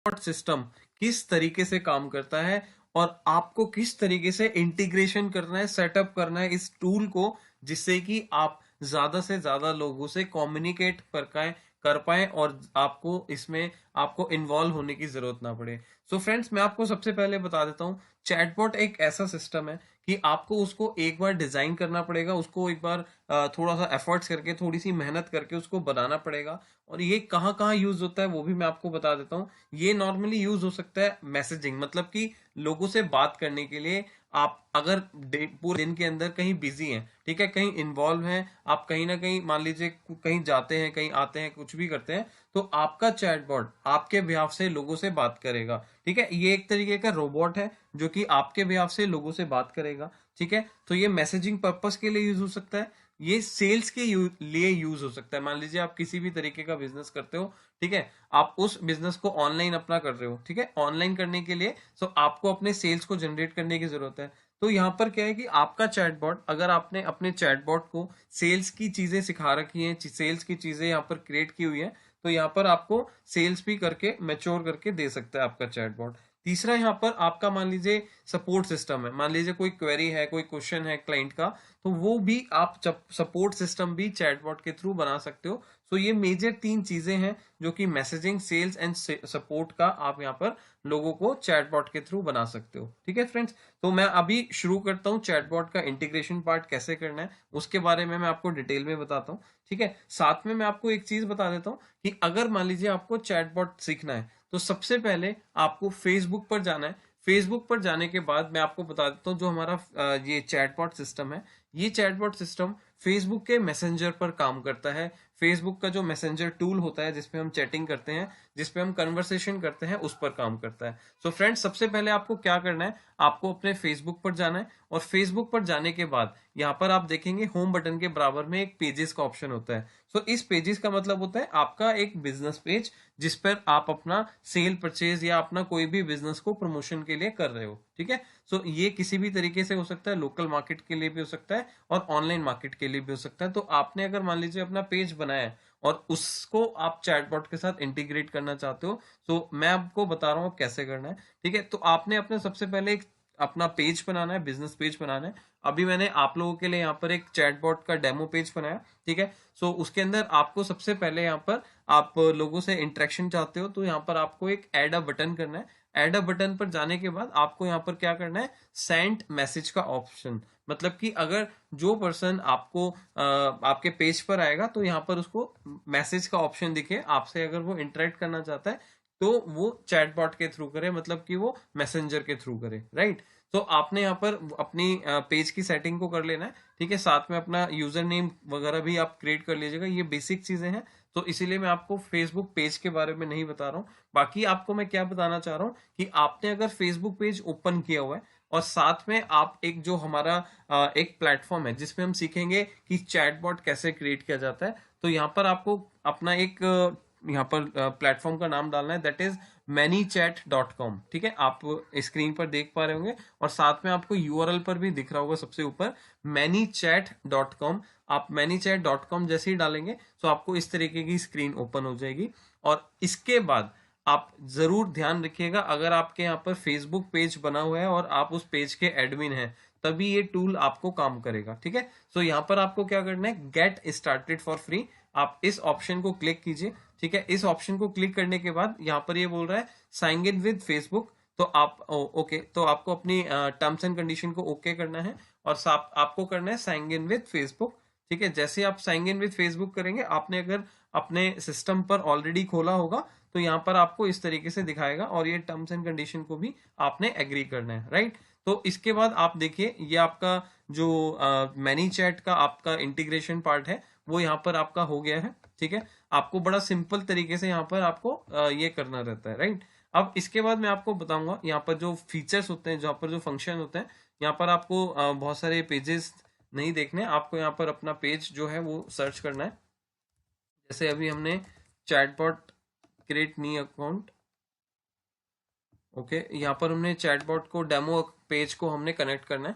System किस तरीके से काम करता है और आपको किस तरीके से इंटीग्रेशन करना है, सेटअप करना है इस टूल को, जिससे कि आप ज्यादा से ज्यादा लोगों से कम्युनिकेट कर पाए और आपको इसमें आपको इन्वॉल्व होने की जरूरत ना पड़े। सो फ्रेंड्स, मैं आपको सबसे पहले बता देता हूँ, चैटबॉट एक ऐसा सिस्टम है कि आपको उसको एक बार डिजाइन करना पड़ेगा, उसको एक बार थोड़ा सा एफर्ट्स करके, थोड़ी सी मेहनत करके उसको बनाना पड़ेगा। और ये कहाँ कहाँ यूज होता है वो भी मैं आपको बता देता हूँ। ये नॉर्मली यूज हो सकता है मैसेजिंग, मतलब कि लोगों से बात करने के लिए। आप अगर पूरे दिन के अंदर कहीं बिजी हैं, ठीक है, कहीं इन्वॉल्व हैं, आप कहीं ना कहीं मान लीजिए कहीं जाते हैं, कहीं आते हैं, कुछ भी करते हैं, तो आपका चैटबॉट आपके बिहाफ से लोगों से बात करेगा। ठीक है, ये एक तरीके का रोबोट है जो कि आपके बिहाफ से लोगों से बात करेगा। ठीक है, तो ये मैसेजिंग पर्पस के लिए यूज हो सकता है, ये सेल्स के लिए यूज हो सकता है। मान लीजिए आप किसी भी तरीके का बिजनेस करते हो, ठीक है, आप उस बिजनेस को ऑनलाइन अपना कर रहे हो, ठीक है, ऑनलाइन करने के लिए तो आपको अपने सेल्स को जनरेट करने की जरूरत है। तो यहाँ पर क्या है कि आपका चैटबॉट, अगर आपने अपने चैटबॉट को सेल्स की चीजें सिखा रखी हैं, सेल्स की चीजें यहाँ पर क्रिएट की हुई है, तो यहाँ पर आपको सेल्स भी करके मैच्योर करके दे सकता है आपका चैटबॉट। तीसरा, यहाँ पर आपका मान लीजिए सपोर्ट सिस्टम है, मान लीजिए कोई क्वेरी है, कोई क्वेश्चन है क्लाइंट का, तो वो भी आप सपोर्ट सिस्टम भी चैटबॉट के थ्रू बना सकते हो। सो ये मेजर 3 चीजें हैं जो कि मैसेजिंग, सेल्स एंड सपोर्ट का आप यहाँ पर लोगों को चैटबॉट के थ्रू बना सकते हो। ठीक है फ्रेंड्स, तो मैं अभी शुरू करता हूँ चैटबॉट का इंटीग्रेशन पार्ट कैसे करना है, उसके बारे में मैं आपको डिटेल में बताता हूँ। ठीक है, साथ में मैं आपको एक चीज बता देता हूँ कि अगर मान लीजिए आपको चैटबॉट सीखना है, तो सबसे पहले आपको फेसबुक पर जाना है। फेसबुक पर जाने के बाद मैं आपको बता देता हूँ, जो हमारा ये चैटबॉट सिस्टम है, ये चैटबॉट सिस्टम फेसबुक के मैसेंजर पर काम करता है। फेसबुक का जो मैसेंजर टूल होता है जिसपे हम चैटिंग करते हैं, जिसपे हम कन्वर्सेशन करते हैं, उस पर काम करता है। सो फ्रेंड्स, सबसे पहले आपको क्या करना है, आपको अपने फेसबुक पर जाना है, और फेसबुक पर जाने के बाद यहाँ पर आप देखेंगे होम बटन के बराबर में एक पेजेस का ऑप्शन होता है। सो इस पेजेस का मतलब होता है आपका एक बिजनेस पेज, जिस पर आप अपना सेल परचेज या अपना कोई भी बिजनेस को प्रमोशन के लिए कर रहे हो। ठीक है, सो ये किसी भी तरीके से हो सकता है, लोकल मार्केट के लिए भी हो सकता है और ऑनलाइन मार्केट के लिए भी हो सकता है। तो आपने अगर मान लीजिए अपना पेज बनाया है और उसको आप चैटबॉट के साथ इंटीग्रेट करना चाहते हो, तो मैं आपको बता रहा हूँ कैसे करना है। ठीक है, तो आपने अपने सबसे पहले एक अपना पेज बनाना है, बिजनेस पेज बनाना है। अभी मैंने आप लोगों के लिए यहाँ पर एक चैटबॉट का डेमो पेज बनाया। ठीक है, सो उसके अंदर आपको सबसे पहले यहाँ पर, आप लोगों से इंटरेक्शन चाहते हो तो यहाँ पर आपको एक ऐड अ बटन करना है। ऐड अ बटन पर जाने के बाद आपको यहाँ पर क्या करना है, सेंड मैसेज का ऑप्शन, मतलब कि अगर जो पर्सन आपको आपके पेज पर आएगा तो यहाँ पर उसको मैसेज का ऑप्शन दिखे, आपसे अगर वो इंटरेक्ट करना चाहता है तो वो चैटबॉट के थ्रू करे, मतलब कि वो मैसेंजर के थ्रू करे, राइट। तो आपने यहाँ पर अपनी पेज की सेटिंग को कर लेना है। ठीक है, साथ में अपना यूजर नेम वगैरह भी आप क्रिएट कर लीजिएगा, ये बेसिक चीजें हैं। तो इसीलिए मैं आपको फेसबुक पेज के बारे में नहीं बता रहा हूँ। बाकी आपको मैं क्या बताना चाह रहा हूँ कि आपने अगर फेसबुक पेज ओपन किया हुआ है और साथ में आप एक जो हमारा एक प्लेटफॉर्म है जिसमें हम सीखेंगे कि चैटबॉट कैसे क्रिएट किया जाता है, तो यहाँ पर आपको अपना एक यहाँ पर प्लेटफॉर्म का नाम डालना है, दैट इज manychat.com। ठीक है, आप स्क्रीन पर देख पा रहे होंगे और साथ में आपको यूआरएल पर भी दिख रहा होगा सबसे ऊपर manychat.com। आप manychat.com जैसे ही डालेंगे तो आपको इस तरीके की स्क्रीन ओपन हो जाएगी। और इसके बाद आप जरूर ध्यान रखिएगा, अगर आपके यहाँ पर फेसबुक पेज बना हुआ है और आप उस पेज के एडमिन हैं, तभी ये टूल आपको काम करेगा। ठीक है, सो यहाँ पर आपको क्या करना है, गेट स्टार्टेड फॉर फ्री, आप इस ऑप्शन को क्लिक कीजिए। ठीक है, इस ऑप्शन को क्लिक करने के बाद यहाँ पर ये बोल रहा है साइन इन विद फेसबुक, तो आप ओके, तो आपको अपनी टर्म्स एंड कंडीशन को ओके करना है और आपको करना है साइन इन विद फेसबुक। ठीक है, जैसे आप साइन इन विद फेसबुक करेंगे, आपने अगर अपने सिस्टम पर ऑलरेडी खोला होगा तो यहाँ पर आपको इस तरीके से दिखाएगा और ये टर्म्स एंड कंडीशन को भी आपने एग्री करना है, राइट। तो इसके बाद आप देखिए, ये आपका जो मैनी चैट का आपका इंटीग्रेशन पार्ट है वो यहाँ पर आपका हो गया है। ठीक है, आपको बड़ा सिंपल तरीके से यहाँ पर आपको ये करना रहता है, राइट। अब इसके बाद मैं आपको बताऊंगा यहाँ पर जो फीचर्स होते हैं, जहाँ पर जो फंक्शन होते हैं, यहाँ पर आपको बहुत सारे पेजेस नहीं देखने, आपको यहाँ पर अपना पेज जो है वो सर्च करना है। जैसे अभी हमने chatbot create new account, okay, यहाँ पर हमने चैटबॉट को डेमो पेज को हमने कनेक्ट करना है,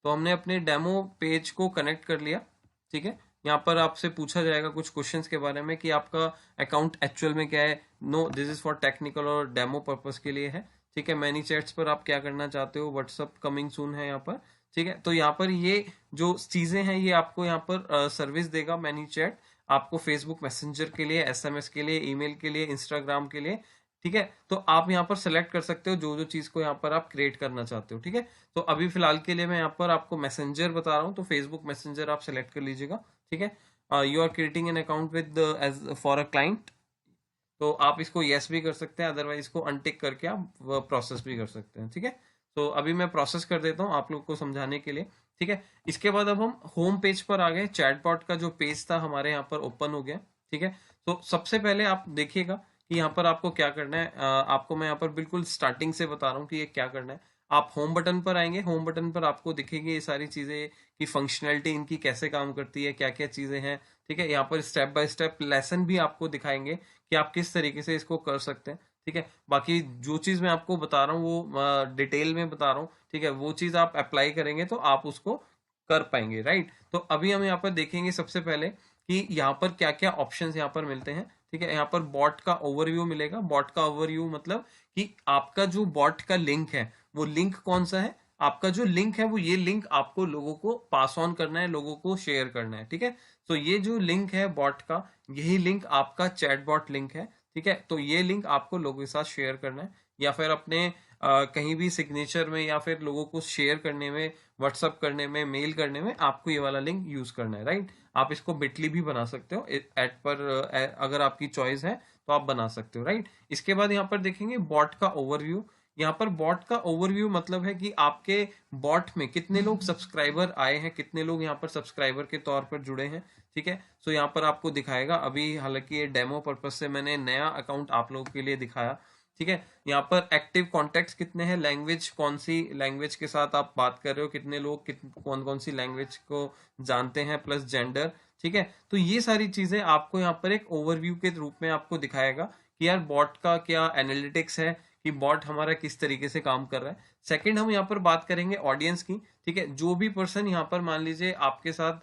तो हमने अपने डेमो पेज को कनेक्ट कर लिया। ठीक है, यहाँ पर आपसे पूछा जाएगा कुछ क्वेश्चंस के बारे में कि आपका अकाउंट एक्चुअल में क्या है। No, this is for technical और डेमो पर्पस के लिए है, ठीक है। मैनी चैट्स पर आप क्या करना चाहते हो, व्हाट्सअप कमिंग सून है यहाँ पर, ठीक है। तो यहाँ पर ये जो चीजें हैं ये आपको यहाँ पर सर्विस देगा मैनी चैट, आपको फेसबुक मैसेंजर के लिए, एसएमएस के लिए, ईमेल के लिए, इंस्टाग्राम के लिए, ठीक है। तो आप यहाँ पर सेलेक्ट कर सकते हो जो जो चीज को यहाँ पर आप क्रिएट करना चाहते हो, ठीक है। तो अभी फिलहाल के लिए मैं यहाँ पर आपको मैसेंजर बता रहा हूँ, तो फेसबुक मैसेंजर आप सेलेक्ट कर लीजिएगा, ठीक है। You are creating an account with as for a client, तो आप इसको यस भी कर सकते हैं, अदरवाइज इसको अनटिक करके आप प्रोसेस भी कर सकते हैं, ठीक है। तो अभी मैं प्रोसेस कर देता हूँ आप लोग को समझाने के लिए, ठीक है। इसके बाद अब हम होम पेज पर आ गए, चैटबॉट का जो पेज था हमारे यहाँ पर ओपन हो गया, ठीक है। तो सबसे पहले आप देखिएगा कि यहाँ पर आपको क्या करना है। आपको मैं यहाँ पर बिल्कुल स्टार्टिंग से बता रहा हूँ कि ये क्या करना है। आप होम बटन पर आएंगे, होम बटन पर आपको दिखेगी ये सारी चीजें की फंक्शनैलिटी इनकी कैसे काम करती है, क्या क्या चीजें हैं, ठीक है। यहाँ पर स्टेप बाय स्टेप लेसन भी आपको दिखाएंगे कि आप किस तरीके से इसको कर सकते हैं, ठीक है। बाकी जो चीज मैं आपको बता रहा हूँ वो डिटेल में बता रहा हूँ, ठीक है। वो चीज आप अप्लाई करेंगे तो आप उसको कर पाएंगे, राइट। तो अभी हम यहाँ पर देखेंगे सबसे पहले कि यहाँ पर क्या क्या ऑप्शंस यहाँ पर मिलते हैं, ठीक है। यहाँ पर बॉट का ओवरव्यू मिलेगा। बॉट का ओवरव्यू मतलब कि आपका जो बॉट का लिंक है वो लिंक कौन सा है, आपका जो लिंक है वो ये लिंक आपको लोगों को पास ऑन करना है, लोगों को शेयर करना है, ठीक है। तो ये जो लिंक है बॉट का, यही लिंक आपका चैटबॉट लिंक है, ठीक है। तो ये लिंक आपको लोगों के साथ शेयर करना है, या फिर अपने कहीं भी सिग्नेचर में, या फिर लोगों को शेयर करने में, व्हाट्सअप करने में, मेल करने में आपको ये वाला लिंक यूज करना है, राइट। आप इसको बिटली भी बना सकते हो एट पर, अगर आपकी चॉइस है तो आप बना सकते हो, राइट। इसके बाद यहाँ पर देखेंगे बॉट का ओवरव्यू। यहाँ पर बॉट का ओवरव्यू मतलब है कि आपके बॉट में कितने लोग सब्सक्राइबर आए हैं, कितने लोग यहाँ पर सब्सक्राइबर के तौर पर जुड़े हैं, ठीक है। सो यहाँ पर आपको दिखाएगा। अभी हालांकि ये डेमो पर्पज से मैंने नया अकाउंट आप लोगों के लिए दिखाया, ठीक है। यहाँ पर एक्टिव कॉन्टेक्ट्स कितने हैं, लैंग्वेज कौन सी लैंग्वेज के साथ आप बात कर रहे हो, कितने लोग कौन कौन सी लैंग्वेज को जानते हैं, प्लस जेंडर, ठीक है। तो ये सारी चीजें आपको यहाँ पर एक ओवरव्यू के रूप में आपको दिखाएगा कि यार बॉट का क्या एनालिटिक्स है, कि बॉट हमारा किस तरीके से काम कर रहा है। सेकंड हम यहाँ पर बात करेंगे ऑडियंस की, ठीक है। जो भी पर्सन यहाँ पर मान लीजिए आपके साथ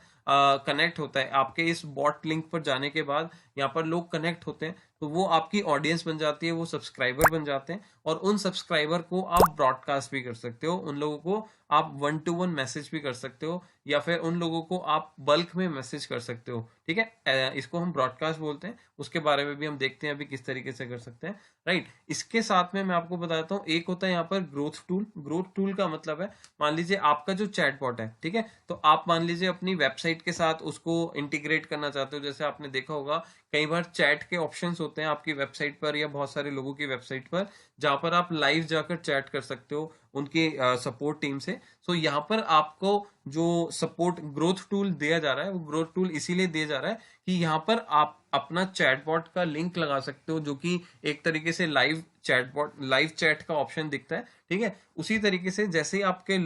कनेक्ट होता है, आपके इस बॉट लिंक पर जाने के बाद यहाँ पर लोग कनेक्ट होते हैं, तो वो आपकी ऑडियंस बन जाती है, वो सब्सक्राइबर बन जाते हैं, और उन सब्सक्राइबर को आप ब्रॉडकास्ट भी कर सकते हो, उन लोगों को आप 1-to-1 मैसेज भी कर सकते हो, या फिर उन लोगों को आप बल्क में मैसेज कर सकते हो, ठीक है। इसको हम ब्रॉडकास्ट बोलते हैं, उसके बारे में भी हम देखते हैं अभी किस तरीके से कर सकते हैं, राइट। इसके साथ में मैं आपको बताता हूँ, एक होता है यहाँ पर ग्रोथ टूल। ग्रोथ टूल का मतलब है, मान लीजिए आपका जो चैटबॉट है, ठीक है, तो आप मान लीजिए अपनी वेबसाइट के साथ उसको इंटीग्रेट करना चाहते हो। जैसे आपने देखा होगा कई बार चैट के ऑप्शंस होते हैं आपकी वेबसाइट पर या बहुत सारे लोगों की वेबसाइट पर, जहां पर आप लाइव जाकर चैट कर सकते हो उनकी सपोर्ट टीम से। सो यहाँ पर आपको जो सपोर्ट ग्रोथ टूल दिया जा रहा है, वो ग्रोथ टूल इसीलिए दिया जा रहा है कि यहाँ पर आप अपना चैटबॉट का लिंक लगा सकते हो, जो कि एक तरीके से लाइव चैटबॉट, लाइव चैट का ऑप्शन दिखता है, ठीक है। उसी तरीके से जैसे ही आपके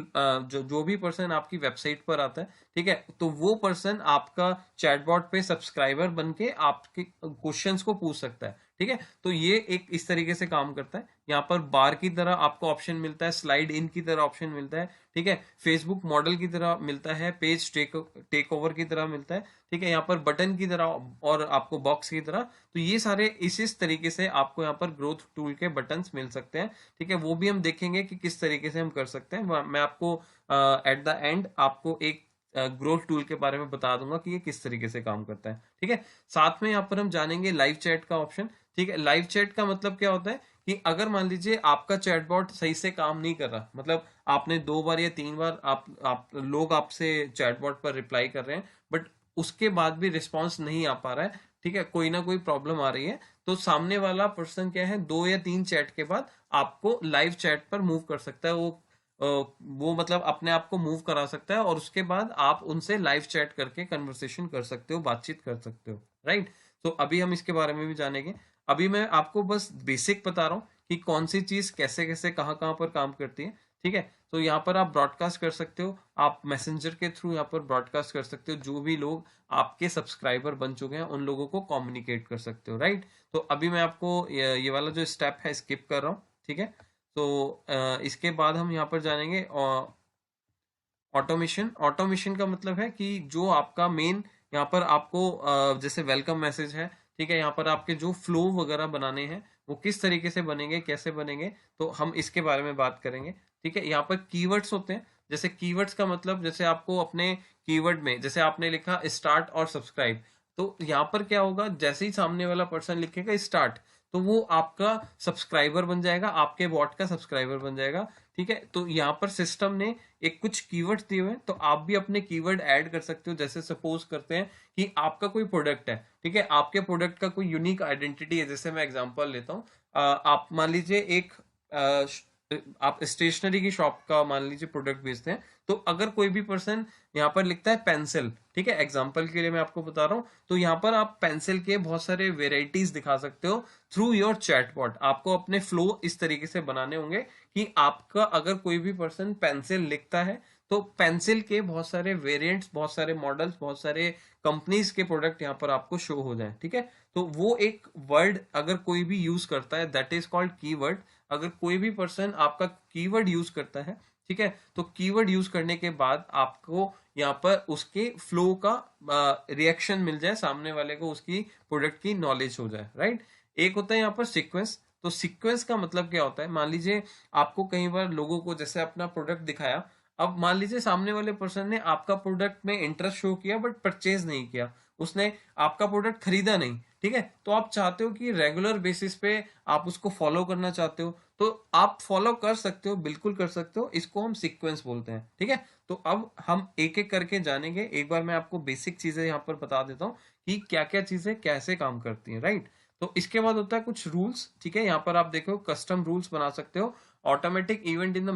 जो भी पर्सन आपकी वेबसाइट पर आता है, ठीक है, तो वो पर्सन आपका चैटबॉट पे सब्सक्राइबर बन के आपके क्वेश्चंस को पूछ सकता है, ठीक है। तो ये एक इस तरीके से काम करता है। यहाँ पर बार की तरह आपको ऑप्शन मिलता है, स्लाइड इन की तरह ऑप्शन मिलता है, ठीक है। फेसबुक मॉडल की तरह मिलता है, पेज टेक ओवर की तरह मिलता है, ठीक है। यहाँ पर बटन की तरह और आपको बॉक्स की तरह, तो ये सारे इस तरीके से आपको यहाँ पर ग्रोथ टूल के बटन्स मिल सकते हैं, ठीक है। वो भी हम देखेंगे कि किस तरीके से हम कर सकते हैं। मैं आपको एट द एंड आपको एक ग्रोथ टूल के बारे में बता दूंगा कि ये किस तरीके से काम करता है, ठीक है। साथ में यहाँ पर हम जानेंगे लाइव चैट का ऑप्शन, ठीक है। लाइव चैट का मतलब क्या होता है कि अगर मान लीजिए आपका चैटबॉट सही से काम नहीं कर रहा, मतलब आपने 2 बार या 3 बार आप लोग आपसे चैटबॉट पर रिप्लाई कर रहे हैं, बट उसके बाद भी रिस्पॉन्स नहीं आ पा रहा है, ठीक है, कोई ना कोई प्रॉब्लम आ रही है, तो सामने वाला पर्सन क्या है, 2 या 3 चैट के बाद आपको लाइव चैट पर मूव कर सकता है। वो मतलब अपने आप को मूव करा सकता है, और उसके बाद आप उनसे लाइव चैट करके कन्वर्सेशन कर सकते हो, बातचीत कर सकते हो, राइट। तो अभी हम इसके बारे में भी जानेंगे। अभी मैं आपको बस बेसिक बता रहा हूँ कि कौन सी चीज कैसे कैसे कहाँ कहाँ पर काम करती है, ठीक है। तो यहाँ पर आप ब्रॉडकास्ट कर सकते हो, आप मैसेंजर के थ्रू यहाँ पर ब्रॉडकास्ट कर सकते हो, जो भी लोग आपके सब्सक्राइबर बन चुके हैं उन लोगों को कम्युनिकेट कर सकते हो, राइट। तो अभी मैं आपको ये वाला जो स्टेप है स्किप कर रहा हूँ, ठीक है। तो इसके बाद हम यहाँ पर जानेंगे ऑटोमेशन। ऑटोमेशन का मतलब है कि जो आपका मेन यहाँ पर आपको जैसे वेलकम मैसेज है, ठीक है, यहाँ पर आपके जो फ्लो वगैरह बनाने हैं वो किस तरीके से बनेंगे, कैसे बनेंगे, तो हम इसके बारे में बात करेंगे। ठीक है, यहाँ पर कीवर्ड्स होते हैं। जैसे कीवर्ड्स का मतलब, जैसे आपको अपने कीवर्ड में जैसे आपने लिखा स्टार्ट और सब्सक्राइब, तो यहाँ पर क्या होगा, जैसे ही सामने वाला पर्सन लिखेगा स्टार्ट, तो वो आपका सब्सक्राइबर बन जाएगा, आपके बॉट का सब्सक्राइबर बन जाएगा। ठीक है, तो यहाँ पर सिस्टम ने एक कुछ कीवर्ड्स दिए हुए हैं, तो आप भी अपने कीवर्ड ऐड कर सकते हो। जैसे सपोज करते हैं कि आपका कोई प्रोडक्ट है, ठीक है, आपके प्रोडक्ट का कोई यूनिक आइडेंटिटी है। जैसे मैं एग्जांपल लेता हूँ, आप मान लीजिए एक आप स्टेशनरी की शॉप का मान लीजिए प्रोडक्ट बेचते हैं, तो अगर कोई भी पर्सन यहाँ पर लिखता है पेंसिल, ठीक है, एग्जांपल के लिए मैं आपको बता रहा हूँ, तो यहाँ पर आप पेंसिल के बहुत सारे वेराइटीज दिखा सकते हो थ्रू योर चैटबॉट। आपको अपने फ्लो इस तरीके से बनाने होंगे कि आपका अगर कोई भी पर्सन पेंसिल लिखता है, तो पेंसिल के बहुत सारे वेरिएंट्स, बहुत सारे मॉडल्स, बहुत सारे कंपनीज के प्रोडक्ट यहाँ पर आपको शो हो जाए। ठीक है, तो वो एक वर्ड अगर कोई भी यूज करता है, दैट इज कॉल्ड कीवर्ड। अगर कोई भी पर्सन आपका कीवर्ड यूज करता है, ठीक है, तो कीवर्ड यूज करने के बाद आपको यहाँ पर उसके फ्लो का रिएक्शन मिल जाए, सामने वाले को उसकी प्रोडक्ट की नॉलेज हो जाए, राइट। एक होता है यहाँ पर सीक्वेंस। तो सीक्वेंस का मतलब क्या होता है, मान लीजिए आपको कई बार लोगों को जैसे अपना प्रोडक्ट दिखाया, अब मान लीजिए सामने वाले पर्सन ने आपका प्रोडक्ट में इंटरेस्ट शो किया बट परचेज नहीं किया, उसने आपका प्रोडक्ट खरीदा नहीं, ठीक है, तो आप चाहते हो कि रेगुलर बेसिस पे आप उसको फॉलो करना चाहते हो, तो आप फॉलो कर सकते हो, बिल्कुल कर सकते हो, इसको हम सीक्वेंस बोलते हैं। ठीक है, तो अब हम एक एक करके जानेंगे। एक बार मैं आपको बेसिक चीजें यहाँ पर बता देता हूँ कि क्या क्या चीजें कैसे काम करती हैं, राइट। तो इसके बाद होता है कुछ रूल्स। ठीक है, यहाँ पर आप देखो कस्टम रूल्स बना सकते हो, automatic event in the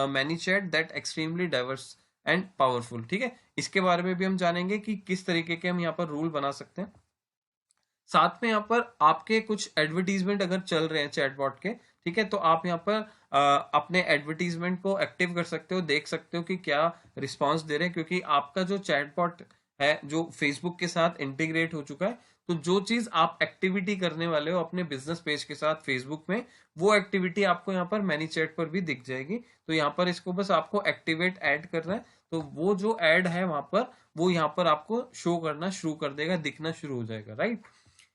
many chat that extremely diverse and powerful. ठीक है, इसके बारे में भी हम जानेंगे कि किस तरीके के हम यहाँ पर रूल बना सकते हैं। साथ में यहाँ पर आपके कुछ एडवर्टीजमेंट अगर चल रहे हैं चैटबॉट के, ठीक है, तो आप यहाँ पर अपने एडवर्टीजमेंट को एक्टिव कर सकते हो, देख सकते हो कि क्या रिस्पांस दे रहे हैं, क्योंकि आपका जो चैटबॉट है जो फेसबुक के साथ इंटीग्रेट हो चुका है, तो जो चीज आप एक्टिविटी करने वाले हो अपने बिजनेस पेज के साथ फेसबुक में, वो एक्टिविटी आपको यहाँ पर मैनी चैट पर भी दिख जाएगी। तो यहाँ पर इसको बस आपको एक्टिवेट ऐड करना है, तो वो जो ऐड है वहां पर, वो यहाँ पर आपको शो करना शुरू कर देगा, दिखना शुरू हो जाएगा, राइट।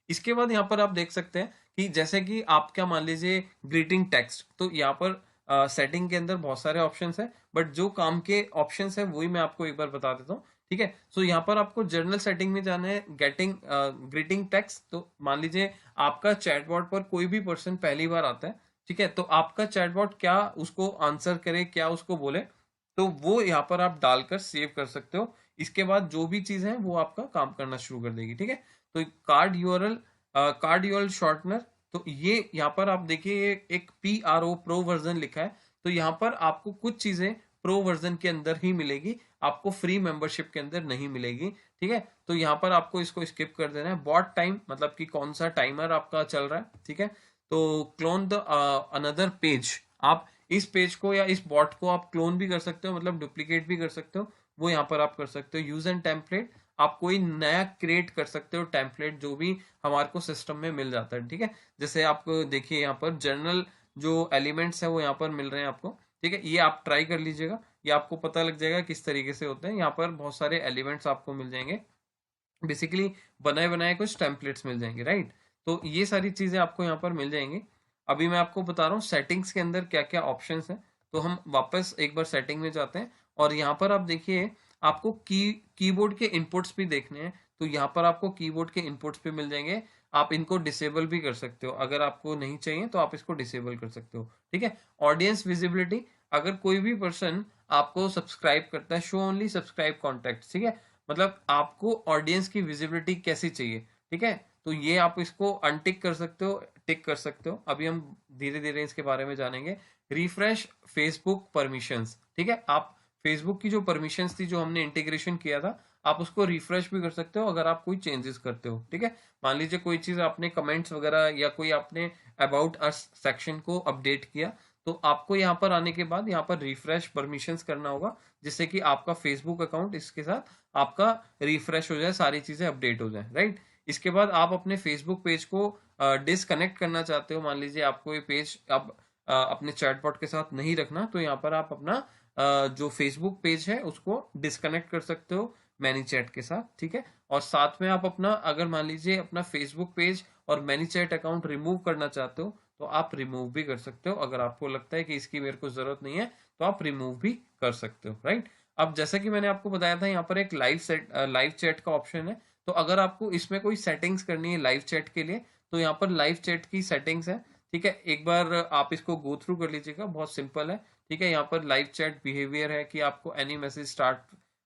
इसके बाद यहाँ पर आप देख सकते हैं कि जैसे कि आप क्या मान लीजिए ग्रीटिंग टेक्स्ट, तो यहाँ पर सेटिंग के अंदर बहुत सारे ऑप्शंस हैं, बट जो काम के ऑप्शंस हैं वही मैं आपको एक बार बता देता हूँ। ठीक है, सो यहाँ पर आपको जर्नल सेटिंग में जाना है, गेटिंग ग्रीटिंग टेक्स्ट। तो मान लीजिए आपका चैटबॉट पर कोई भी पर्सन पहली बार आता है, ठीक है, तो आपका चैटबॉट क्या उसको आंसर करे, क्या उसको बोले, तो वो यहाँ पर आप डालकर सेव कर सकते हो। इसके बाद जो भी चीज है वो आपका काम करना शुरू कर देगी। ठीक है, तो कार्ड यूआरएल शॉर्टनर, तो ये यहाँ पर आप देखिए ये एक PRO प्रो वर्जन लिखा है, तो यहाँ पर आपको कुछ चीजें प्रो वर्जन के अंदर ही मिलेगी, आपको फ्री मेंबरशिप के अंदर नहीं मिलेगी। ठीक है, तो यहाँ पर आपको इसको स्किप कर देना है। बॉट टाइम मतलब कि कौन सा टाइमर आपका चल रहा है। ठीक है, तो क्लोन द अनदर पेज, आप इस पेज को या इस बॉट को आप क्लोन भी कर सकते हो, मतलब डुप्लीकेट भी कर सकते हो, वो यहाँ पर आप कर सकते हो। यूज एंड टेम्पलेट, आप कोई नया क्रिएट कर सकते हो टेम्पलेट, जो भी हमारे को सिस्टम में मिल जाता है। ठीक है, जैसे आप देखिए यहाँ पर जर्नल जो एलिमेंट्स है वो यहाँ पर मिल रहे हैं आपको। ठीक है, ये आप ट्राई कर लीजिएगा, ये आपको पता लग जाएगा किस तरीके से होते हैं। यहाँ पर बहुत सारे एलिमेंट्स आपको मिल जाएंगे, बेसिकली बनाए बनाए कुछ टेम्पलेट्स मिल जाएंगे, राइट। तो ये सारी चीजें आपको यहाँ पर मिल जाएंगी। अभी मैं आपको बता रहा हूँ सेटिंग्स के अंदर क्या क्या ऑप्शंस हैं। तो हम वापस एक बार सेटिंग में जाते हैं, और यहाँ पर आप देखिए आपको कीबोर्ड के इनपुट्स भी देखने हैं, तो यहाँ पर आपको कीबोर्ड के इनपुट्स भी मिल जाएंगे। आप इनको डिसेबल भी कर सकते हो, अगर आपको नहीं चाहिए तो आप इसको डिसेबल कर सकते हो। ठीक है, ऑडियंस विजिबिलिटी, अगर कोई भी पर्सन आपको सब्सक्राइब करता है, शो ओनली सब्सक्राइब कॉन्टेक्ट, ठीक है, मतलब आपको ऑडियंस की विजिबिलिटी कैसी चाहिए। ठीक है, तो ये आप इसको अनटिक कर सकते हो, टिक कर सकते हो। अभी हम धीरे धीरे इसके बारे में जानेंगे। रिफ्रेश फेसबुक परमिशंस, ठीक है, आप फेसबुक की जो परमिशंस थी जो हमने इंटीग्रेशन किया था, आप उसको रिफ्रेश भी कर सकते हो अगर आप कोई चेंजेस करते हो। ठीक है, मान लीजिए कोई चीज आपने कमेंट्स वगैरह या कोई आपने अबाउट अस सेक्शन को अपडेट किया, तो आपको यहाँ पर आने के बाद यहाँ पर रिफ्रेश परमिशंस करना होगा, जिससे कि आपका फेसबुक अकाउंट इसके साथ आपका रिफ्रेश हो जाए, सारी चीजें अपडेट हो जाए, राइट। इसके बाद आप अपने फेसबुक पेज को डिसकनेक्ट करना चाहते हो, मान लीजिए आपको ये पेज अब अपने चैटबॉट के साथ नहीं रखना, तो यहाँ पर आप अपना जो फेसबुक पेज है उसको डिसकनेक्ट कर सकते हो, मैनीचैट के साथ, ठीक है। और साथ में आप अपना, अगर मान लीजिए अपना फेसबुक पेज और मैनीचैट अकाउंट रिमूव करना चाहते हो तो आप रिमूव भी कर सकते हो। अगर आपको लगता है कि इसकी मेरे को जरूरत नहीं है तो आप रिमूव भी कर सकते हो, राइट। अब जैसा कि मैंने आपको बताया था, यहाँ पर एक लाइव चैट का ऑप्शन है। तो अगर आपको इसमें कोई सेटिंग्स करनी है लाइव चैट के लिए, तो यहाँ पर लाइव चैट की सेटिंग्स है, ठीक है। एक बार आप इसको गो थ्रू कर लीजिएगा, बहुत सिंपल है, ठीक है। यहाँ पर लाइव चैट बिहेवियर है कि आपको any message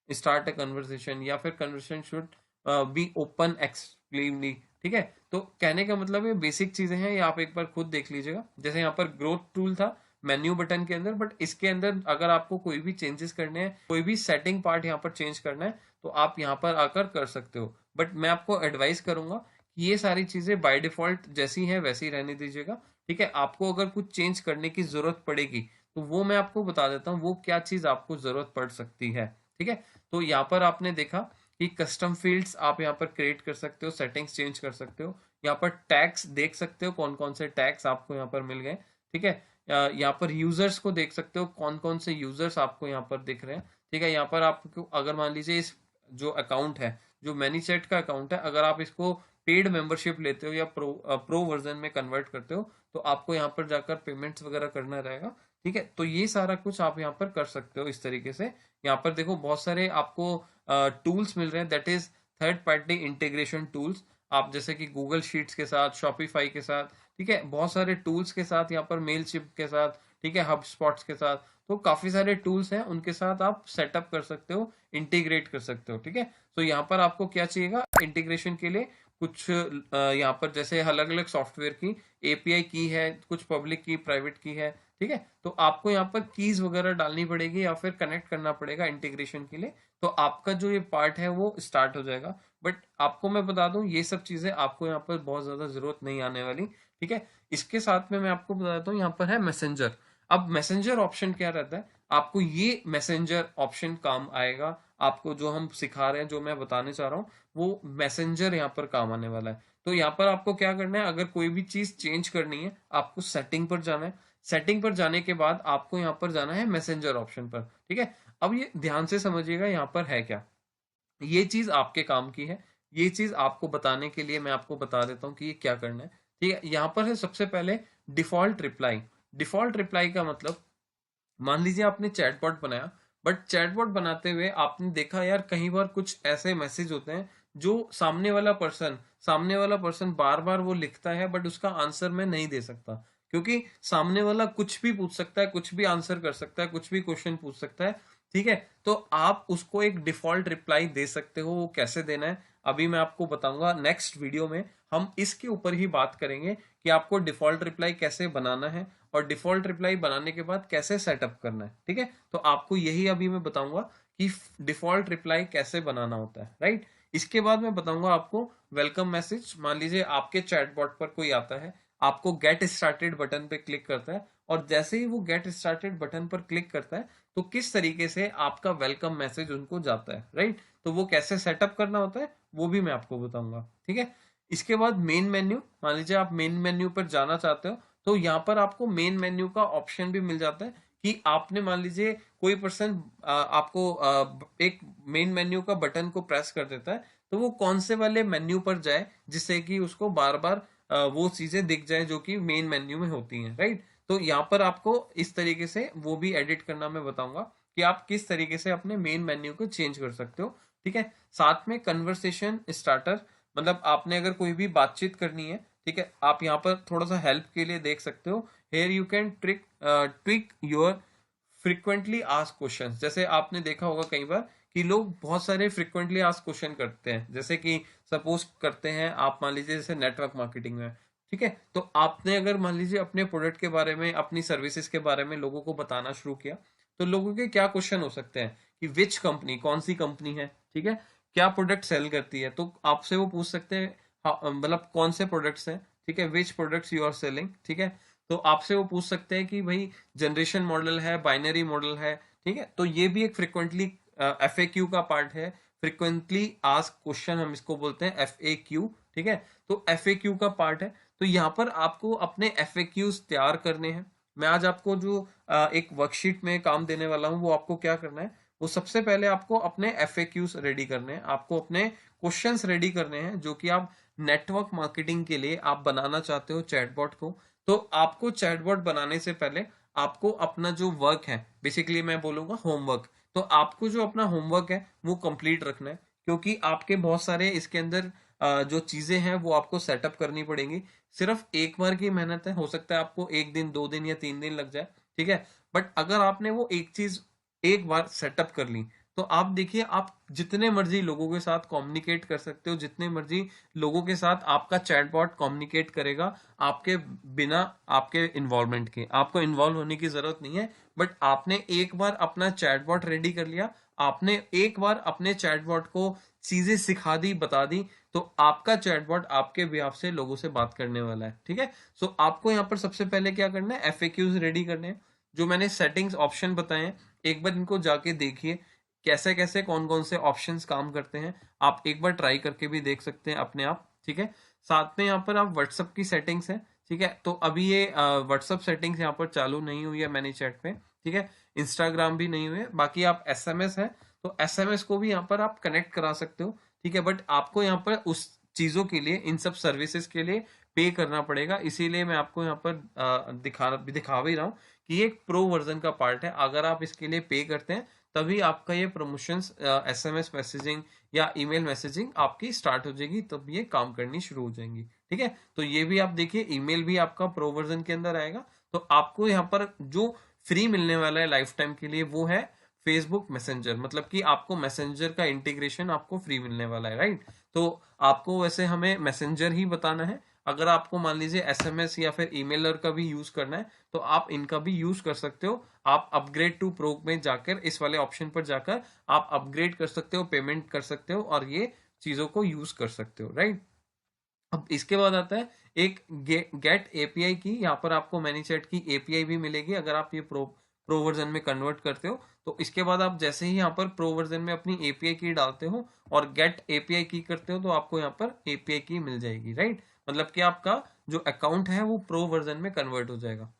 start a conversation, या फिर conversation should be open exclusively, ठीक है। तो कहने का मतलब ये बेसिक चीजें हैं, ये आप एक बार खुद देख लीजिएगा। जैसे यहाँ पर ग्रोथ टूल था मेन्यू बटन के अंदर, बट इसके अंदर अगर आपको कोई भी चेंजेस करने हैं, कोई भी सेटिंग पार्ट यहाँ पर चेंज करना है, तो आप यहाँ पर आकर कर सकते हो। बट मैं आपको एडवाइस करूंगा कि ये सारी चीजें बाय डिफॉल्ट जैसी हैं वैसी रहने दीजिएगा, ठीक है। आपको अगर कुछ चेंज करने की जरूरत पड़ेगी तो वो मैं आपको बता देता हूँ वो क्या चीज आपको जरूरत पड़ सकती है, ठीक है। तो यहाँ पर आपने देखा कि कस्टम फील्ड्स आप यहाँ पर क्रिएट कर सकते हो, सेटिंग्स चेंज कर सकते हो। यहाँ पर टैग्स देख सकते हो कौन कौन से टैग्स आपको यहाँ पर मिल गए, ठीक है। यहाँ पर यूजर्स को देख सकते हो कौन कौन से यूजर्स आपको यहाँ पर दिख रहे हैं, ठीक है। यहाँ पर आपको अगर मान लीजिए इस जो अकाउंट है, जो मैनीचैट का अकाउंट है, अगर आप इसको पेड मेंबरशिप लेते हो या प्रो वर्जन में कन्वर्ट करते हो तो आपको यहाँ पर जाकर पेमेंट्स वगैरह करना रहेगा, ठीक है। तो ये सारा कुछ आप यहाँ पर कर सकते हो इस तरीके से। यहाँ पर देखो बहुत सारे आपको टूल्स मिल रहे हैं, that is third party integration tools. आप जैसे कि गूगल शीट्स के साथ, शॉपिफाई के साथ, ठीक है, बहुत सारे टूल्स के साथ, यहाँ पर मेल शिप के साथ, ठीक है, हब स्पॉट्स के साथ, तो काफी सारे टूल्स हैं, उनके साथ आप सेटअप कर सकते हो, इंटीग्रेट कर सकते हो, ठीक है। तो यहाँ पर आपको क्या चाहिएगा इंटीग्रेशन के लिए, कुछ यहाँ पर जैसे अलग अलग सॉफ्टवेयर की एपीआई की है, कुछ पब्लिक की, प्राइवेट की है, ठीक है। तो आपको यहाँ पर कीज वगैरह डालनी पड़ेगी या फिर कनेक्ट करना पड़ेगा इंटीग्रेशन के लिए, तो आपका जो ये पार्ट है वो स्टार्ट हो जाएगा। बट आपको मैं बता दूं ये सब चीजें आपको यहाँ पर बहुत ज्यादा जरूरत नहीं आने वाली, ठीक है। इसके साथ में मैं आपको बता देता हूँ यहाँ पर है मैसेंजर। अब मैसेंजर ऑप्शन क्या रहता है, आपको ये मैसेंजर ऑप्शन काम आएगा, आपको जो हम सिखा रहे हैं, जो मैं बताने चाह रहा हूँ, वो मैसेंजर यहाँ पर काम आने वाला है। तो यहाँ पर आपको क्या करना है, अगर कोई भी चीज चेंज करनी है आपको सेटिंग पर जाना है। सेटिंग पर जाने के बाद आपको यहाँ पर जाना है मैसेंजर ऑप्शन पर, ठीक है। अब ये ध्यान से समझिएगा यहाँ पर है क्या, ये चीज आपके काम की है, ये चीज आपको बताने के लिए मैं आपको बता देता हूँ कि ये क्या करना है, ठीक है। यहाँ पर है सबसे पहले डिफॉल्ट रिप्लाई। डिफॉल्ट रिप्लाई का मतलब, मान लीजिए आपने चैटबॉट बनाया, बट चैटबॉट बनाते हुए आपने देखा यार कई बार कुछ ऐसे मैसेज होते हैं जो सामने वाला पर्सन बार बार वो लिखता है बट उसका आंसर मैं नहीं दे सकता, क्योंकि सामने वाला कुछ भी पूछ सकता है, कुछ भी आंसर कर सकता है, कुछ भी क्वेश्चन पूछ सकता है, ठीक है। तो आप उसको एक डिफॉल्ट रिप्लाई दे सकते हो, वो कैसे देना है अभी मैं आपको बताऊंगा नेक्स्ट वीडियो में। हम इसके ऊपर ही बात करेंगे कि आपको डिफॉल्ट रिप्लाई कैसे बनाना है और डिफॉल्ट रिप्लाई बनाने के बाद कैसे सेटअप करना है, ठीक है। तो आपको यही अभी मैं बताऊंगा कि डिफॉल्ट रिप्लाई कैसे बनाना होता है, राइट। इसके बाद मैं बताऊंगा आपको वेलकम मैसेज। मान लीजिए आपके चैटबॉट पर कोई आता है, आपको गेट स्टार्टेड बटन पे क्लिक करता है, और जैसे ही वो गेट स्टार्टेड बटन पर क्लिक करता है तो किस तरीके से आपका वेलकम मैसेज उनको जाता है, राइट। तो वो कैसे सेटअप करना होता है वो भी मैं आपको बताऊंगा, ठीक है। इसके बाद मेन मेन्यू, मान लीजिए आप मेन मेन्यू पर जाना चाहते हो तो यहाँ पर आपको मेन मेन्यू का ऑप्शन भी मिल जाता है कि आपने मान लीजिए कोई पर्सन आपको एक मेन मेन्यू का बटन को प्रेस कर देता है तो वो कौन से वाले मेन्यू पर जाए जिससे कि उसको बार बार वो चीजें दिख जाए जो कि मेन मेन्यू में होती हैं, राइट। तो यहाँ पर आपको इस तरीके से वो भी एडिट करना मैं बताऊंगा कि आप किस तरीके से अपने मेन मेन्यू को चेंज कर सकते हो, ठीक है। साथ में कन्वर्सेशन स्टार्टर, मतलब आपने अगर कोई भी बातचीत करनी है, ठीक है, आप यहाँ पर थोड़ा सा हेल्प के लिए देख सकते हो, here you can tweak your frequently ask questions. जैसे आपने देखा होगा कई बार कि लोग बहुत सारे फ्रिक्वेंटली आस्क क्वेश्चन करते हैं, जैसे कि सपोज करते हैं आप मान लीजिए जैसे नेटवर्क मार्केटिंग में, ठीक है, तो आपने अगर मान लीजिए अपने प्रोडक्ट के बारे में, अपनी सर्विसेज के बारे में लोगों को बताना शुरू किया, तो लोगों के क्या क्वेश्चन हो सकते हैं कि विच कंपनी, कौन सी कंपनी है, ठीक है, क्या प्रोडक्ट सेल करती है, तो आपसे वो पूछ सकते हैं मतलब कौन से प्रोडक्ट्स हैं, ठीक है, which products you are selling, ठीक है। तो आपसे वो पूछ सकते हैं कि भाई जनरेशन मॉडल है, बाइनरी मॉडल है, ठीक है। तो ये भी एक फ्रिक्वेंटली एफएक्यू का पार्ट है, फ्रिक्वेंटली आस्क क्वेश्चन हम इसको बोलते हैं एफएक्यू, ठीक है। तो एफएक्यू का पार्ट है। तो यहाँ पर आपको अपने एफएक्यूज तैयार करने हैं। मैं आज आपको जो एक वर्कशीट में काम देने वाला हूँ वो आपको क्या करना है, वो सबसे पहले आपको अपने FAQs रेडी करने हैं, आपको अपने क्वेश्चंस रेडी करने हैं जो कि आप नेटवर्क मार्केटिंग के लिए आप बनाना चाहते हो चैटबॉट को। तो आपको चैटबॉट बनाने से पहले आपको अपना जो वर्क है, बेसिकली मैं बोलूंगा होमवर्क, तो आपको जो अपना होमवर्क है वो कंप्लीट रखना है, क्योंकि आपके बहुत सारे इसके अंदर जो चीजें हैं वो आपको सेटअप करनी पड़ेंगी। सिर्फ एक बार की मेहनत है, हो सकता है आपको 1 दिन 2 दिन या 3 दिन लग जाए, ठीक है। बट अगर आपने वो एक चीज एक बार सेटअप कर ली, तो आप देखिए आप जितने मर्जी लोगों के साथ कम्युनिकेट कर सकते हो, जितने मर्जी लोगों के साथ आपका चैटबॉट कम्युनिकेट करेगा आपके बिना, आपके इन्वॉल्वमेंट के। आपको इन्वॉल्व होने की जरूरत नहीं है, बट आपने एक बार अपना चैटबॉट रेडी कर लिया, आपने एक बार अपने चैटबॉट को चीजें सिखा दी, बता दी, तो आपका चैटबॉट आपके बिहाफ से लोगों से बात करने वाला है, ठीक है। सो आपको यहाँ पर सबसे पहले क्या करना है, FAQs रेडी करने हैं। जो मैंने सेटिंग्स ऑप्शन बताए हैं, एक बार इनको जाके देखिए कैसे कैसे कौन कौन से ऑप्शंस काम करते हैं। आप एक बार ट्राई करके भी देख सकते हैं अपने आप, ठीक है। साथ में यहाँ पर आप व्हाट्सअप की सेटिंग्स है, ठीक है। तो अभी ये व्हाट्सअप सेटिंग्स यहाँ पर चालू नहीं हुई है मैनी चैट पे, ठीक है। इंस्टाग्राम भी नहीं हुई है। बाकी आप SMS है, तो SMS को भी यहाँ पर आप कनेक्ट करा सकते हो, ठीक है। बट आपको यहाँ पर उस चीजों के लिए, इन सब सर्विसेज के लिए पे करना पड़ेगा, इसीलिए मैं आपको यहाँ पर दिखा भी रहा हूँ कि ये एक प्रो वर्जन का पार्ट है। अगर आप इसके लिए पे करते हैं तभी आपका ये प्रमोशंस, SMS मैसेजिंग या ईमेल मैसेजिंग आपकी स्टार्ट हो जाएगी, तब ये काम करनी शुरू हो जाएंगी, ठीक है। तो ये भी आप देखिए, ईमेल भी आपका प्रो वर्जन के अंदर आएगा। तो आपको यहाँ पर जो फ्री मिलने वाला है लाइफ टाइम के लिए वो है फेसबुक मैसेंजर, मतलब कि आपको मैसेंजर का इंटीग्रेशन आपको फ्री मिलने वाला है, राइट। तो आपको वैसे हमें मैसेंजर ही बताना है। अगर आपको मान लीजिए SMS या फिर ईमेलर का भी यूज करना है तो आप इनका भी यूज कर सकते हो। आप अपग्रेड टू प्रो में जाकर, इस वाले ऑप्शन पर जाकर आप अपग्रेड कर सकते हो, पेमेंट कर सकते हो और ये चीजों को यूज कर सकते हो, राइट। अब इसके बाद आता है एक गेट API की। यहाँ पर आपको मैनीचैट की API भी मिलेगी अगर आप ये प्रो वर्जन में कन्वर्ट करते हो। तो इसके बाद आप जैसे ही यहाँ पर प्रो वर्जन में अपनी API की डालते हो और गेट API की करते हो तो आपको यहाँ पर API की मिल जाएगी, राइट। मतलब कि आपका जो अकाउंट है वो प्रो वर्जन में कन्वर्ट हो जाएगा।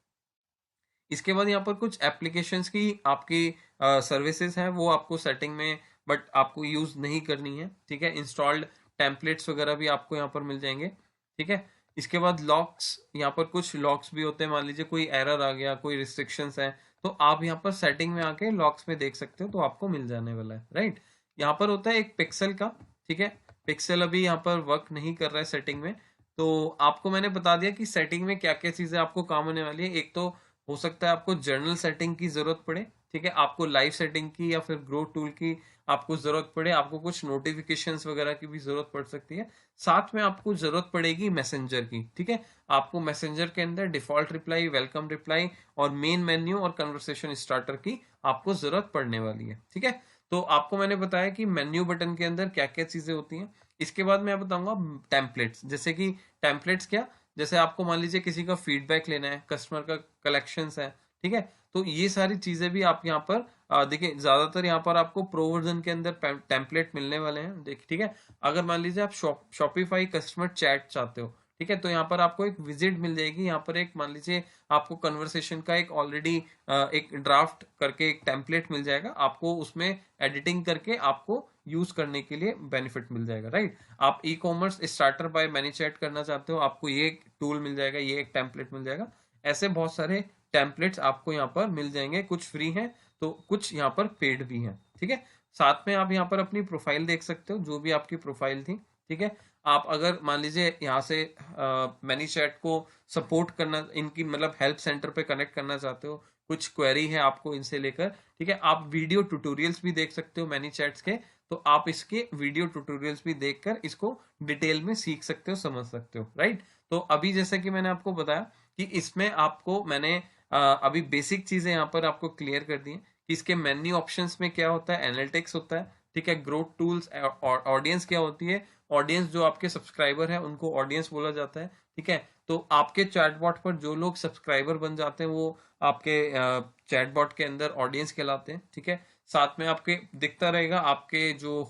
इसके बाद यहाँ पर कुछ एप्लीकेशंस की आपकी सर्विसेज हैं, वो आपको सेटिंग में, बट आपको यूज नहीं करनी है, ठीक है। इंस्टॉल्ड टेम्पलेट्स वगैरह भी आपको यहाँ पर मिल जाएंगे, ठीक है। इसके बाद लॉक्स, यहाँ पर कुछ लॉक्स भी होते हैं, मान लीजिए कोई एरर आ गया, कोई रिस्ट्रिक्शंस है, तो आप यहाँ पर सेटिंग में आके लॉक्स में देख सकते हो, तो आपको मिल जाने वाला है, राइट। यहाँ पर होता है एक पिक्सल का, ठीक है। पिक्सल अभी यहाँ पर वर्क नहीं कर रहा है सेटिंग में। तो आपको मैंने बता दिया कि सेटिंग में क्या क्या चीजें आपको काम होने वाली है। एक तो हो सकता है आपको जर्नल सेटिंग की जरूरत पड़े, ठीक है। आपको लाइव सेटिंग की या फिर ग्रो टूल की आपको जरूरत पड़े, आपको कुछ नोटिफिकेशंस वगैरह की भी जरूरत पड़ सकती है। साथ में आपको जरूरत पड़ेगी मैसेंजर की, ठीक है। आपको मैसेंजर के अंदर डिफॉल्ट रिप्लाई, वेलकम रिप्लाई और मेन मेन्यू और कन्वर्सेशन स्टार्टर की आपको जरूरत पड़ने वाली है, ठीक है। तो आपको मैंने बताया कि मेन्यू बटन के अंदर क्या क्या चीजें होती हैं। इसके बाद मैं बताऊंगा टेम्पलेट्स। जैसे कि टेम्पलेट्स क्या, जैसे आपको मान लीजिए किसी का फीडबैक लेना है, कस्टमर का कलेक्शंस है, ठीक है। तो ये सारी चीजें भी आप यहाँ पर देखिए, ज्यादातर यहाँ पर आपको प्रो वर्जन के अंदर टेम्पलेट मिलने वाले हैं, देखिए, ठीक है। अगर मान लीजिए आप शॉपिफाई कस्टमर चैट चाहते हो, ठीक है, तो यहाँ पर आपको एक विजिट मिल जाएगी। यहाँ पर एक मान लीजिए आपको कन्वर्सेशन का एक ऑलरेडी एक ड्राफ्ट करके एक टेम्पलेट मिल जाएगा, आपको उसमें एडिटिंग करके आपको यूज करने के लिए बेनिफिट मिल जाएगा, राइट। आप ई कॉमर्स स्टार्टर बाय मैनीचैट करना चाहते हो, आपको ये एक टूल मिल जाएगा, ये एक टेम्पलेट मिल जाएगा। ऐसे बहुत सारे टेम्पलेट्स आपको यहाँ पर मिल जाएंगे, कुछ फ्री हैं तो कुछ यहाँ पर पेड भी हैं, ठीक है। साथ में आप यहाँ पर अपनी प्रोफाइल देख सकते हो, जो भी आपकी प्रोफाइल थी, ठीक है। आप अगर मान लीजिए यहाँ से मैनीचैट को सपोर्ट करना, इनकी मतलब हेल्प सेंटर पे कनेक्ट करना चाहते हो, कुछ क्वेरी है आपको इनसे लेकर, ठीक है। आप वीडियो ट्यूटोरियल्स भी देख सकते हो मैनीचैट्स के, तो आप इसके वीडियो ट्यूटोरियल्स भी देखकर इसको डिटेल में सीख सकते हो, समझ सकते हो, राइट। तो अभी जैसे कि मैंने आपको बताया कि इसमें आपको मैंने अभी बेसिक चीजें यहाँ पर आपको क्लियर कर दी हैं कि इसके मेन्यू ऑप्शंस में क्या होता है, एनालिटिक्स होता है, ठीक है। ग्रोथ टूल्स, ऑडियंस क्या होती है, ऑडियंस जो आपके सब्सक्राइबर है उनको ऑडियंस बोला जाता है, ठीक है। तो आपके चैटबॉट पर जो लोग सब्सक्राइबर बन जाते हैं वो आपके चैटबॉट के अंदर ऑडियंस कहलाते हैं, ठीक है। साथ में आपके दिखता रहेगा, आपके जो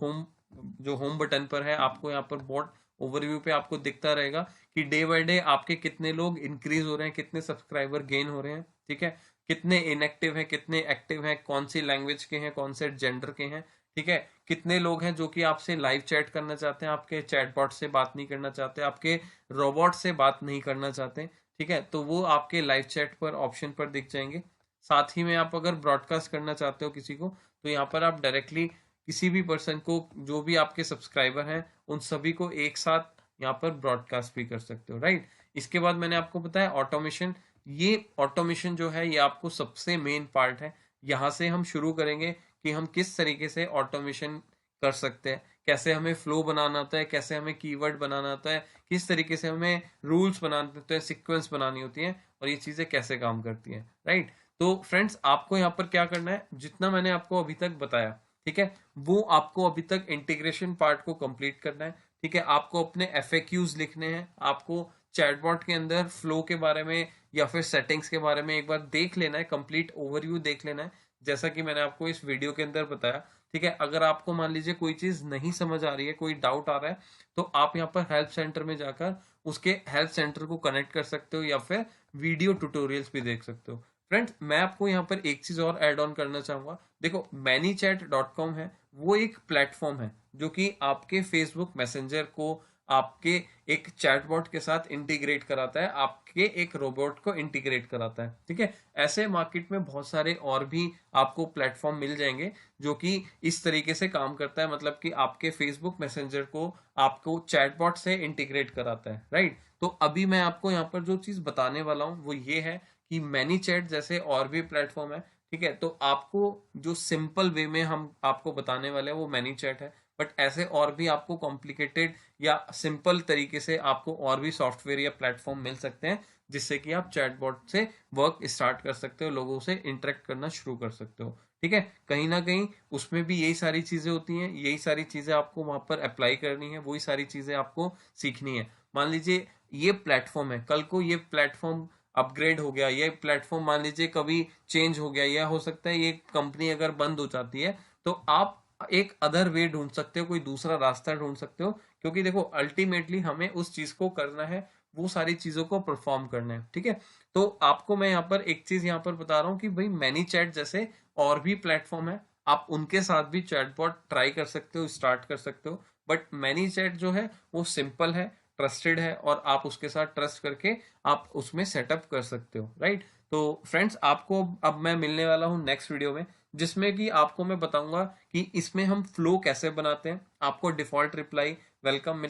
होम बटन पर है, आपको यहाँ पर बॉट ओवरव्यू पे आपको दिखता रहेगा कि डे बाय डे आपके कितने लोग इंक्रीज हो रहे हैं, कितने सब्सक्राइबर गेन हो रहे हैं, ठीक है, कितने इनएक्टिव हैं, कितने एक्टिव हैं, कौन सी लैंग्वेज के हैं, कौन से जेंडर के हैं, ठीक है, कितने लोग हैं जो कि आपसे लाइव चैट करना चाहते हैं, आपके चैटबॉट से बात नहीं करना चाहते, आपके रोबोट से बात नहीं करना चाहते, ठीक है, तो वो आपके लाइव चैट पर ऑप्शन पर दिख जाएंगे। साथ ही में आप अगर ब्रॉडकास्ट करना चाहते हो किसी को, तो यहाँ पर आप डायरेक्टली किसी भी पर्सन को, जो भी आपके सब्सक्राइबर हैं, उन सभी को एक साथ यहाँ पर ब्रॉडकास्ट भी कर सकते हो, राइट। इसके बाद मैंने आपको बताया ऑटोमेशन। ये ऑटोमेशन जो है ये आपको सबसे मेन पार्ट है। यहाँ से हम शुरू करेंगे कि हम किस तरीके से ऑटोमेशन कर सकते हैं, कैसे हमें फ्लो बनाना आता है, कैसे हमें कीवर्ड बनाना आता है, किस तरीके से हमें रूल्स बनाने होते हैं, सीक्वेंस बनानी होती है, और ये चीजें कैसे काम करती हैं, राइट। तो फ्रेंड्स, आपको यहाँ पर क्या करना है, जितना मैंने आपको अभी तक बताया, ठीक है, वो आपको अभी तक इंटीग्रेशन पार्ट को कंप्लीट करना है, ठीक है। आपको अपने FAQs लिखने हैं, आपको चैटबॉट के अंदर फ्लो के बारे में या फिर सेटिंग्स के बारे में एक बार देख लेना है, कंप्लीट ओवरव्यू देख लेना है, जैसा कि मैंने आपको इस वीडियो के अंदर बताया, ठीक है। अगर आपको मान लीजिए कोई चीज नहीं समझ आ रही है, कोई डाउट आ रहा है, तो आप यहाँ पर हेल्प सेंटर में जाकर उसके हेल्प सेंटर को कनेक्ट कर सकते हो, या फिर वीडियो ट्यूटोरियल्स भी देख सकते हो। फ्रेंड्स, मैं आपको यहाँ पर एक चीज और ऐड ऑन करना चाहूंगा। देखो, ManyChat.com है, वो एक प्लेटफॉर्म है जो कि आपके फेसबुक मैसेंजर को आपके एक चैटबॉट के साथ इंटीग्रेट कराता है, आपके एक रोबोट को इंटीग्रेट कराता है, ठीक है। ऐसे मार्केट में बहुत सारे और भी आपको प्लेटफॉर्म मिल जाएंगे जो कि इस तरीके से काम करता है, मतलब कि आपके फेसबुक मैसेंजर को आपको चैटबॉट से इंटीग्रेट कराता है, राइट। तो अभी मैं आपको यहाँ पर जो चीज बताने वाला हूँ वो ये है कि ManyChat जैसे और भी प्लेटफॉर्म है, ठीक है। तो आपको जो सिंपल वे में हम आपको बताने वाले हैं वो ManyChat है, बट ऐसे और भी आपको कॉम्प्लिकेटेड या सिंपल तरीके से आपको और भी सॉफ्टवेयर या प्लेटफॉर्म मिल सकते हैं, जिससे कि आप चैटबॉट से वर्क स्टार्ट कर सकते हो, लोगों से इंटरेक्ट करना शुरू कर सकते हो, ठीक है। कहीं ना कहीं उसमें भी यही सारी चीजें होती हैं, यही सारी चीजें आपको वहां पर अप्लाई करनी है, वही सारी चीजें आपको सीखनी है। मान लीजिए ये प्लेटफॉर्म है, कल को ये प्लेटफॉर्म अपग्रेड हो गया, ये प्लेटफॉर्म मान लीजिए कभी चेंज हो गया, या हो सकता है ये कंपनी अगर बंद हो जाती है, तो आप एक अदर वे ढूंढ सकते हो, कोई दूसरा रास्ता ढूंढ सकते हो, क्योंकि देखो अल्टीमेटली हमें उस चीज को करना है, वो सारी चीजों को परफॉर्म करना है, ठीक है। तो आपको मैं यहाँ पर एक चीज यहाँ पर बता रहा हूँ कि भाई ManyChat जैसे और भी प्लेटफॉर्म है, आप उनके साथ भी चैटबॉट ट्राई कर सकते हो, स्टार्ट कर सकते हो, बट ManyChat जो है वो सिंपल है, ट्रस्टेड है, और आप उसके साथ ट्रस्ट करके आप उसमें सेटअप कर सकते हो, राइट। तो फ्रेंड्स, आपको अब मैं मिलने वाला हूँ नेक्स्ट वीडियो में, जिसमें कि आपको मैं बताऊंगा कि इसमें हम फ्लो कैसे बनाते हैं, आपको डिफॉल्ट रिप्लाई, वेलकम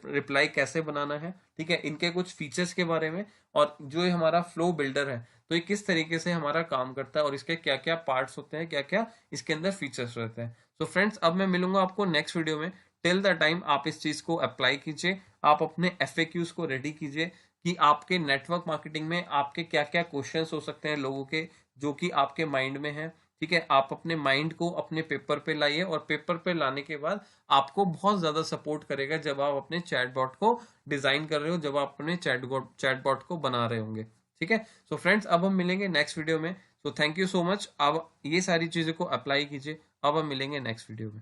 रिप्लाई कैसे बनाना है, ठीक है, इनके कुछ फीचर्स के बारे में, और जो ये हमारा फ्लो बिल्डर है तो ये किस तरीके से हमारा काम करता है, और इसके क्या क्या पार्ट्स होते हैं, क्या क्या इसके अंदर फीचर्स रहते हैं। तो फ्रेंड्स, अब मैं मिलूंगा आपको नेक्स्ट वीडियो में। टिल द टाइम आप इस चीज को अप्लाई कीजिए, आप अपने FAQs को रेडी कीजिए कि आपके नेटवर्क मार्केटिंग में आपके क्या क्या क्वेश्चंस हो सकते हैं लोगों के, जो कि आपके माइंड में है, ठीक है। आप अपने माइंड को अपने पेपर पे लाइए, और पेपर पे लाने के बाद आपको बहुत ज्यादा सपोर्ट करेगा जब आप अपने चैटबॉट को डिजाइन कर रहे हो, जब आप अपने चैटबॉट को बना रहे होंगे, ठीक है। सो फ्रेंड्स, अब हम मिलेंगे नेक्स्ट वीडियो में। So thank you so much. अब ये सारी चीजों को अप्लाई कीजिए। अब हम मिलेंगे नेक्स्ट वीडियो में।